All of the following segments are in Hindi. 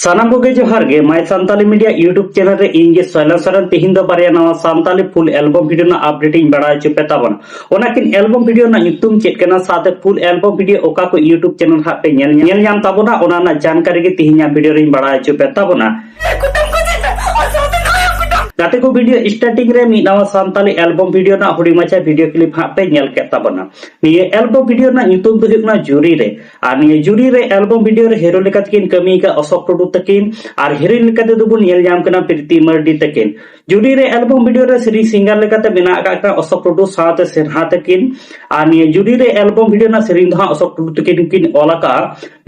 सानाम को जोहार गे माय सानताली मीडिया यूट्यूब चैनल रे इंगे सोयला सरन तिहिन दो बारिया नवा सानताली फुल एल्बम वीडियो ना अपडेटिंग बड़ा चुपे ताबन ओनाकिन एल्बम वीडियो ना ᱧᱩᱛᱩᱢ चेक कना साथे फुल एल्बम वीडियो ओका को यूट्यूब चैनल हा पे नेल ᱧᱟᱢ ताबोना ओना ना जानकारी गे तिहिना वीडियो रे बड़ा चुपे ताबोना गाते को वीडियो स्टार्टिंग रे मी नवा सानताली एल्बम वीडियो ना हुडी मचा वीडियो क्लिप हा पे नेल के ताबोना निये एल्बम वीडियो ना ᱧᱩᱛᱩᱢ दो हुकना जुरी रे आर निये जुरी रे एल्बम वीडियो रे हीरो लेका तकिन कमी का अशोक टुडू तकिन और हीरोइन लेकाते दुबुन नेल जाम कना प्रीति मर्डी तकिन जुरी रे एल्बम वीडियो रे श्री सिंगर लेकाते बिना का अशोक टुडू साथे सेरहा तकिन और निये जुरी रे एल्बम वीडियो ना सेरिंग दो अशोक टुडू तकिन किन ओलाका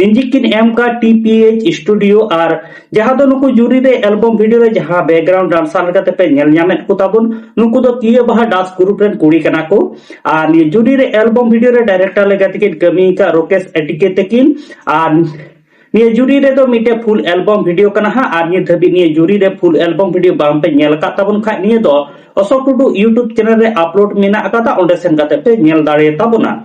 म्यूजिक किन एम का टीपीएच स्टूडियो और जहां दो नुकु जुरी रे एल्बम वीडियो रे जहां बैकग्राउंड डांसर लेकाते पे नेल ᱧᱟᱢᱮᱫ को ताबुन नुकु दो किए बहा डांस ग्रुप रेन कुड़ी कना को और निये जुरी रे एल्बम वीडियो रे डायरेक्टर लेकाते किन कमी का रोकेश एटिके तकिन और निये जुरी रे दो मिटे फुल एल्बम वीडियो कना हा और निये धबी निये जुरी रे फुल एल्बम वीडियो बाम पे नेल का ताबुन खा निये दो अशोक टुडू यूट्यूब चैनल रे अपलोड मेना अकाता ओंडे सेन काते पे नेल दाड़े ताबुना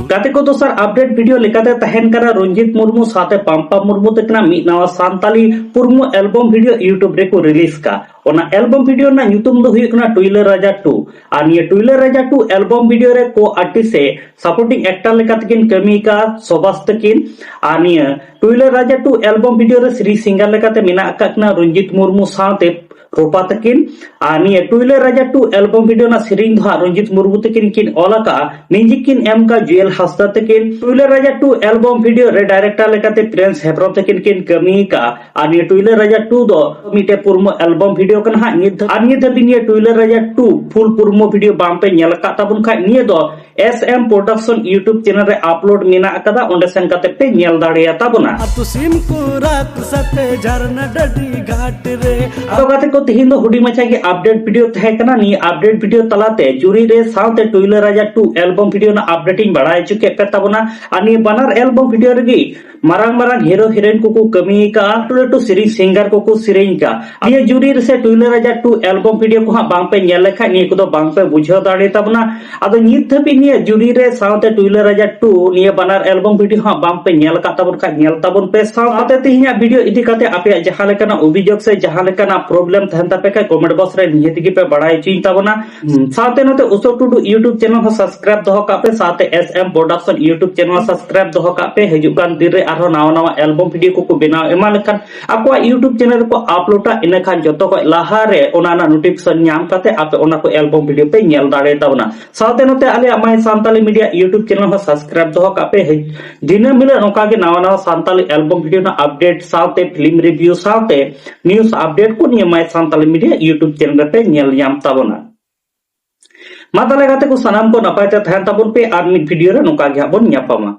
गाते को दोसर अपडेट वीडियो लेकाते तहन करा रंजीत मुर्मू साथे पंपा मुर्मू तकना मिद नवा सानताली पुरमु एल्बम वीडियो यूट्यूब रे को रिलीज का ओना एल्बम वीडियो ना ᱧᱩᱛᱩᱢ दो हुयकना टुइलर राजा 2 और ये टुइलर राजा 2 एल्बम वीडियो रे को आर्टिस्ट से सपोर्टिंग एक्टर लेकातकिन कमी का सोबास तकिन और ये टुइलर राजा 2 एल्बम वीडियो रे श्री सिंगर लेकाते मिना काकना रंजीत मुर्मू साथे रूपा तकिन और ये टुइलर राजा 2 एल्बम वीडियो ना सिरिंग धा रंजीत मुर्मू तकिन किन ओलाका म्यूजिक किन एम का जुएल हंसदा तकिन टुइलर राजा 2 एल्बम वीडियो रे डायरेक्टर लेकाते प्रिंस हेब्रम तकिन किन कमी का और ये टुइलर राजा 2 दो मिटे पुरमो एल्बम वीडियो कन हा निये धबी निये टुइलर राजा 2 फुल पुरमो वीडियो बाम पे नेल का ताबुन खा निये दो एसएम प्रोडक्शन यूट्यूब चैनल रे अपलोड मेना अकदा ओंडे सेन काते पे नेल दाड़िया ताबुना तुसिम को रात सते झरना डडी घाट रे तो गाते को तिहिन दो हुडी मचा के अपडेट वीडियो तहे कना नि अपडेट वीडियो तलाते जुरी रे साथे टुइलर राजा 2 एल्बम वीडियो ना अपडेटिंग बढ़ाए चुके पे ताबुना अनि बनार एल्बम वीडियो रे मारांग मारांग हीरो हीरोइन को कमी का टू सीरीज सिंगर को सिरिंग का ये जुरी से टुइलर राजा 2 एल्बम वीडियो को हा बांग पे नेल लेखा नि को बांग पे बुझाव दाड़े ताबना अदो नित धबी नि जुरी रे साथे टुइलर राजा 2 नि बनार एल्बम वीडियो हा बांग पे नेल का ताबन का नेल ताबन पे साथे तिहिना वीडियो इदी काते आपे जहां लेकाना अभियोग से जहां लेकाना प्रॉब्लम तहन तापे का कमेंट बॉक्स रे नियति की पे बढ़ाई चिन ताबना साथे नते अशोक टुडू यूट्यूब चैनल हो सब्सक्राइब दो का पे साथे SM production YouTube channel subscribe दो का पे हजु कान दिन रे आरो नावा नावा एल्बम वीडियो को बनाव एमा लेखान आपको यूट्यूब चैनल को अपलोडा इन खान जतो को लाहा रे ओना ना नोटिफिकेशन ᱧᱟᱢ काते आपे ओना को एल्बम वीडियो पे नेल दाड़े ताबना साथे नते आले my Santali media YouTube channel हो सब्सक्राइब दो का पे दिन मिले नोका के नावा नावा सानताली एल्बम वीडियो ना अपडेट साथे फिल्म रिव्यू साथे न्यूज़ अपडेट को निये my Santali media YouTube channel पे नेल ᱧᱟᱢ ताबना मा ताले गाते को सनाम को नपायते तहन ताबुन पे आर मिड वीडियो रे नोका गे हाबन ᱧᱟᱯᱟᱢᱟ।